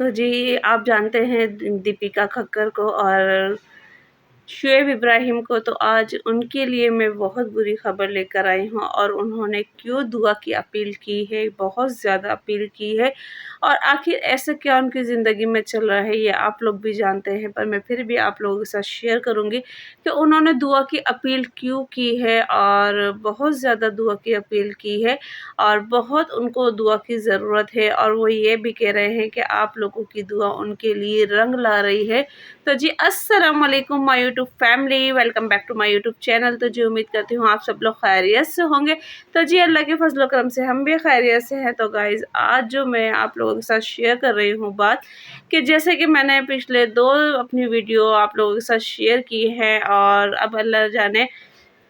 تو جی آپ جانتے ہیں دیپیکا ککر کو اور شعیب ابراہیم کو، تو آج ان کے لیے میں بہت بری خبر لے کر آئی ہوں، اور انہوں نے کیوں دعا کی اپیل کی ہے، بہت زیادہ اپیل کی ہے، اور آخر ایسا کیا ان کی زندگی میں چل رہا ہے یہ آپ لوگ بھی جانتے ہیں، پر میں پھر بھی آپ لوگوں کے ساتھ شیئر کروں گی کہ انہوں نے دعا کی اپیل کیوں کی ہے، اور بہت زیادہ دعا کی اپیل کی ہے، اور بہت ان کو دعا کی ضرورت ہے، اور وہ یہ بھی کہہ رہے ہیں کہ آپ لوگوں کی دعا ان کے لیے رنگ لا رہی ہے۔ تو جی السلام علیکم my YouTube family, welcome back to my YouTube channel. تو جی امید کرتی ہوں آپ سب لوگ خیریت سے ہوں گے۔ تو جی اللہ کے فضل و کرم سے ہم بھی خیریت سے ہیں۔ تو گائز آج جو میں آپ لوگوں کے ساتھ شیئر کر رہی ہوں بات، کہ جیسے کہ میں نے پچھلے 2 اپنی ویڈیو آپ لوگوں کے ساتھ شیئر کی ہے، اور اب اللہ جانے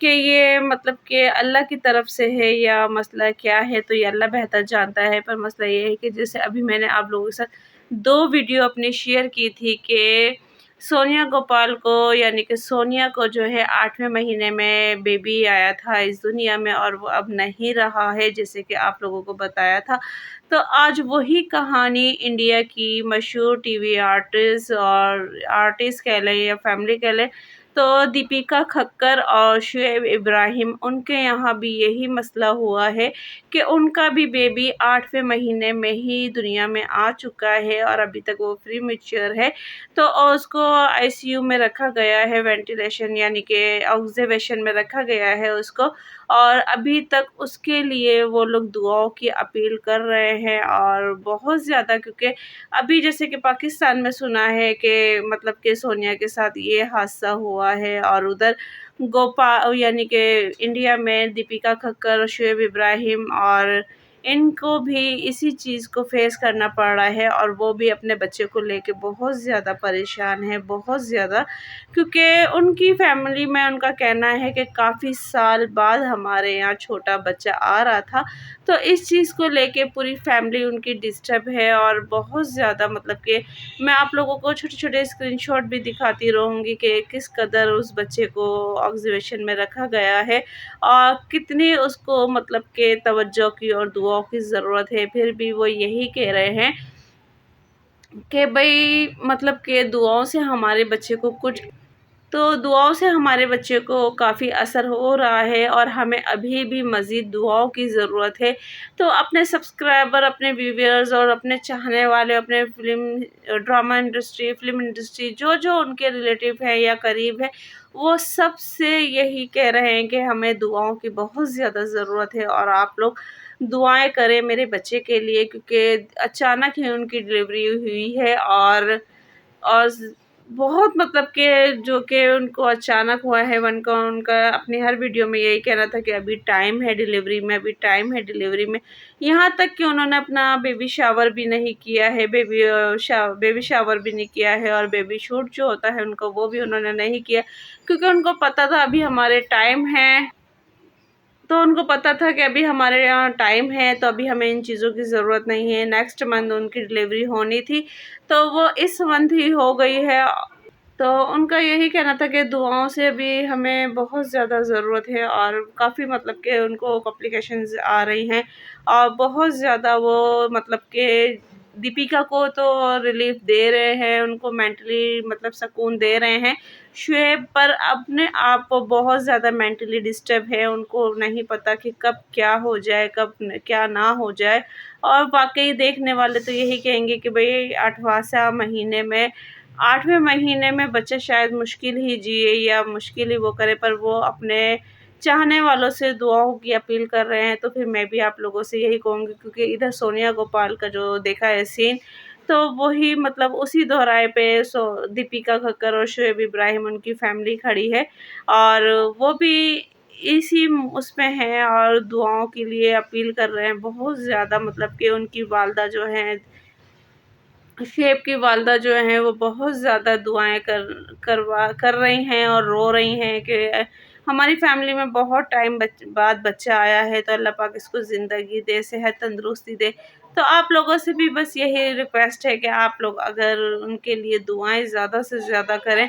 کہ یہ مطلب کہ اللہ کی طرف سے ہے یا مسئلہ کیا ہے، تو یہ اللہ بہتر جانتا ہے، پر مسئلہ یہ ہے کہ جیسے ابھی میں نے آپ لوگوں کے ساتھ 2 ویڈیو اپنی شیئر کی تھی کہ سونیا گوپال کو، یعنی کہ سونیا کو جو ہے 8ویں مہینے میں بیبی آیا تھا اس دنیا میں، اور وہ اب نہیں رہا ہے جیسے کہ آپ لوگوں کو بتایا تھا۔ تو آج وہی کہانی انڈیا کی مشہور ٹی وی آرٹسٹ اور آرٹسٹ کہہ لیں یا فیملی کہہ لیں، تو دیپیکا ککر اور شعیب ابراہیم، ان کے یہاں بھی یہی مسئلہ ہوا ہے کہ ان کا بھی بیبی 8ویں مہینے میں ہی دنیا میں آ چکا ہے، اور ابھی تک وہ پری میچور ہے، تو اس کو آئی سی یو میں رکھا گیا ہے، وینٹیلیشن یعنی کہ آبزرویشن میں رکھا گیا ہے اس کو، اور ابھی تک اس کے لیے وہ لوگ دعاؤں کی اپیل کر رہے ہیں، اور بہت زیادہ، کیونکہ ابھی جیسے کہ پاکستان میں سنا ہے کہ مطلب کہ سونیا کے ساتھ یہ حادثہ ہوا ہے، اور ادھر یعنی کہ انڈیا میں دیپیکا ککر، شعیب ابراہیم اور ان کو بھی اسی چیز کو فیس کرنا پڑ رہا ہے، اور وہ بھی اپنے بچے کو لے کے بہت زیادہ پریشان ہے، بہت زیادہ، کیونکہ ان کی فیملی میں ان کا کہنا ہے کہ کافی سال بعد ہمارے یہاں چھوٹا بچہ آ رہا تھا، تو اس چیز کو لے کے پوری فیملی ان کی ڈسٹرب ہے، اور بہت زیادہ مطلب کہ میں آپ لوگوں کو چھوٹے چھوٹے اسکرین شاٹ بھی دکھاتی رہوں گی کہ کس قدر اس بچے کو آبزرویشن میں رکھا گیا ہے، اور کتنی اس کو مطلب کہ توجہ کی اور دعاؤں کی ضرورت ہے، پھر بھی وہ یہی کہہ رہے ہیں کہ بھئی مطلب کہ دعاؤں سے ہمارے بچے کو دعاؤں سے ہمارے بچے کو کافی اثر ہو رہا ہے، اور ہمیں ابھی بھی مزید دعاؤں کی ضرورت ہے۔ تو اپنے سبسکرائبر، اپنے ویورز اور اپنے چاہنے والے، اپنے ڈرامہ انڈسٹری، فلم انڈسٹری، جو جو ان کے ریلیٹیو ہے یا قریب ہے، وہ سب سے یہی کہہ رہے ہیں کہ ہمیں دعاؤں کی بہت زیادہ ضرورت ہے، اور آپ لوگ دعائیں کریں میرے بچے کے لیے، کیونکہ اچانک ہی ان کی ڈلیوری ہوئی ہے، اور بہت مطلب کہ جو کہ ان کو اچانک ہوا ہے، ان کا اپنی ہر ویڈیو میں یہی کہنا تھا کہ ابھی ٹائم ہے ڈلیوری میں، ابھی ٹائم ہے ڈلیوری میں، یہاں تک کہ انہوں نے اپنا بیبی شاور بھی نہیں کیا ہے، بیبی شاور بھی نہیں کیا ہے، اور بیبی شوٹ جو ہوتا ہے ان کو وہ بھی انہوں نے نہیں کیا، کیونکہ ان کو پتہ تھا ابھی ہمارے ٹائم ہے، تو ان کو پتہ تھا کہ ابھی ہمارے یہاں ٹائم ہے، تو ابھی ہمیں ان چیزوں کی ضرورت نہیں ہے، نیکسٹ منتھ ان کی ڈلیوری ہونی تھی، تو وہ اس منتھ ہی ہو گئی ہے۔ تو ان کا یہی کہنا تھا کہ دعاؤں سے بھی ہمیں بہت زیادہ ضرورت ہے، اور کافی مطلب کہ ان کو کمپلیکیشنز آ رہی ہیں، اور بہت زیادہ وہ مطلب کہ دیپیکا کو تو ریلیف دے رہے ہیں، ان کو مینٹلی مطلب سکون دے رہے ہیں، شعیب پر اپنے آپ کو بہت زیادہ مینٹلی ڈسٹرب ہے، ان کو نہیں پتہ کہ کب کیا ہو جائے، کب کیا نہ ہو جائے، اور واقعی دیکھنے والے تو یہی کہیں گے کہ بھئی 8ویں مہینے میں بچہ شاید مشکل ہی جیے یا مشکل ہی وہ کرے، پر وہ اپنے چاہنے والوں سے دعاؤں کی اپیل کر رہے ہیں، تو پھر میں بھی آپ لوگوں سے یہی کہوں گی، کیونکہ ادھر سونیا گوپال کا جو دیکھا ہے سین، تو وہی مطلب اسی دہرائے پہ دیپیکا ککر اور شعیب ابراہیم ان کی فیملی کھڑی ہے، اور وہ بھی اسی اس میں ہیں، اور دعاؤں کے لیے اپیل کر رہے ہیں بہت زیادہ، مطلب کہ ان کی والدہ جو ہیں، شعیب کی والدہ جو ہیں، وہ بہت زیادہ دعائیں کر رہی ہیں، اور رو رہی ہیں کہ ہماری فیملی میں بہت ٹائم بعد بچہ آیا ہے، تو اللہ پاک اس کو زندگی دے، صحت تندرستی دے۔ تو آپ لوگوں سے بھی بس یہی ریکویسٹ ہے کہ آپ لوگ اگر ان کے لیے دعائیں زیادہ سے زیادہ کریں،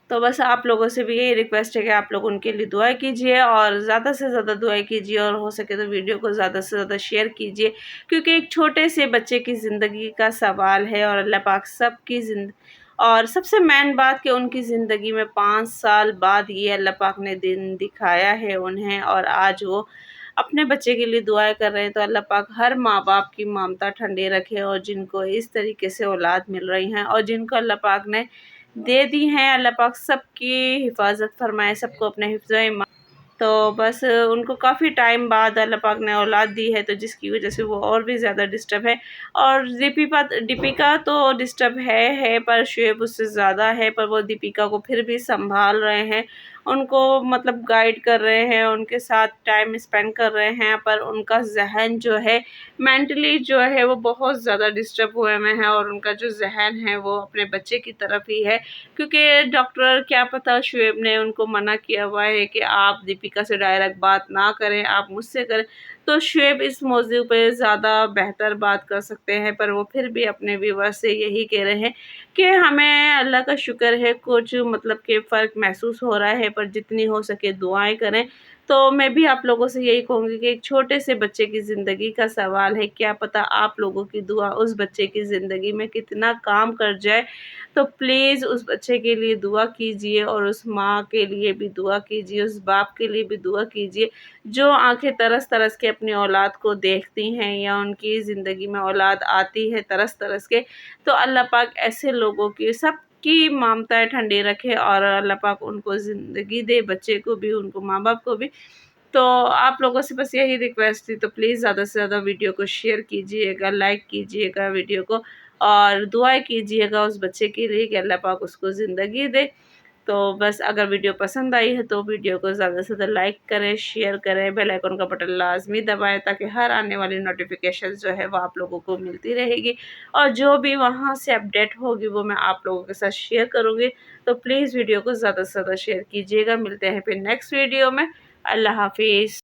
تو بس آپ لوگوں سے بھی یہی ریکویسٹ ہے کہ آپ لوگ ان کے لیے دعا کیجیے، اور زیادہ سے زیادہ دعا کیجیے، اور ہو سکے تو ویڈیو کو زیادہ سے زیادہ شیئر کیجیے، کیونکہ ایک چھوٹے سے بچے کی زندگی کا سوال ہے، اور اللہ پاک سب کی اور سب سے مین بات کہ ان کی زندگی میں 5 سال بعد یہ اللہ پاک نے دن دکھایا ہے انہیں، اور آج وہ اپنے بچے کے لیے دعائیں کر رہے ہیں۔ تو اللہ پاک ہر ماں باپ کی ممتا ٹھنڈی رکھے، اور جن کو اس طریقے سے اولاد مل رہی ہیں اور جن کو اللہ پاک نے دے دی ہیں، اللہ پاک سب کی حفاظت فرمائے، سب کو اپنے حفظ و ایمان۔ تو بس ان کو کافی ٹائم بعد اللہ پاک نے اولاد دی ہے، تو جس کی وجہ سے وہ اور بھی زیادہ ڈسٹرب ہے، اور دیپیکا تو ڈسٹرب ہے، پر شعیب اس سے زیادہ ہے، پر وہ دیپیکا کو پھر بھی سنبھال رہے ہیں، ان کو مطلب گائیڈ کر رہے ہیں، ان کے ساتھ ٹائم اسپینڈ کر رہے ہیں، پر ان کا ذہن جو ہے مینٹلی جو ہے وہ بہت زیادہ ڈسٹرب ہوئے میں ہے، اور ان کا جو ذہن ہے وہ اپنے بچے کی طرف ہی ہے، کیونکہ ڈاکٹر کیا پتہ شعیب نے ان کو منع کیا ہوا ہے کہ آپ دیپیکا سے ڈائریکٹ بات نہ کریں، آپ مجھ سے کریں، تو شعیب اس موضوع پہ زیادہ بہتر بات کر سکتے ہیں، پر وہ پھر بھی اپنے ویور سے یہی کہہ رہے ہیں کہ ہمیں اللہ کا شکر ہے کچھ مطلب کہ فرق محسوس ہو رہا ہے، پر جتنی ہو سکے دعائیں کریں۔ تو میں بھی آپ لوگوں سے یہی کہوں گی کہ ایک چھوٹے سے بچے کی زندگی کا سوال ہے، کیا پتہ آپ لوگوں کی دعا اس بچے کی زندگی میں کتنا کام کر جائے، تو پلیز اس بچے کے لیے دعا کیجیے، اور اس ماں کے لیے بھی دعا کیجیے، اس باپ کے لیے بھی دعا کیجیے جو آنکھیں ترس ترس کے اپنی اولاد کو دیکھتی ہیں، یا ان کی زندگی میں اولاد آتی ہے ترس ترس کے، تو اللہ پاک ایسے لوگوں کی سب کی مامتائیں ٹھنڈی رکھے، اور اللہ پاک ان کو زندگی دے، بچے کو بھی، ان کو ماں باپ کو بھی۔ تو آپ لوگوں سے بس یہی ریکویسٹ تھی، تو پلیز زیادہ سے زیادہ ویڈیو کو شیئر کیجیے گا، لائک کیجیے گا ویڈیو کو، اور دعائیں کیجیے گا اس بچے کے لیے کہ اللہ پاک اس کو زندگی دے۔ تو بس اگر ویڈیو پسند آئی ہے تو ویڈیو کو زیادہ سے زیادہ لائک کریں، شیئر کریں، بیل آئیکن کا بٹن لازمی دبائیں، تاکہ ہر آنے والی نوٹیفیکیشن جو ہے وہ آپ لوگوں کو ملتی رہے گی، اور جو بھی وہاں سے اپڈیٹ ہوگی وہ میں آپ لوگوں کے ساتھ شیئر کروں گی۔ تو پلیز ویڈیو کو زیادہ سے زیادہ شیئر کیجیے گا۔ ملتے ہیں پھر نیکسٹ ویڈیو میں۔ اللہ حافظ۔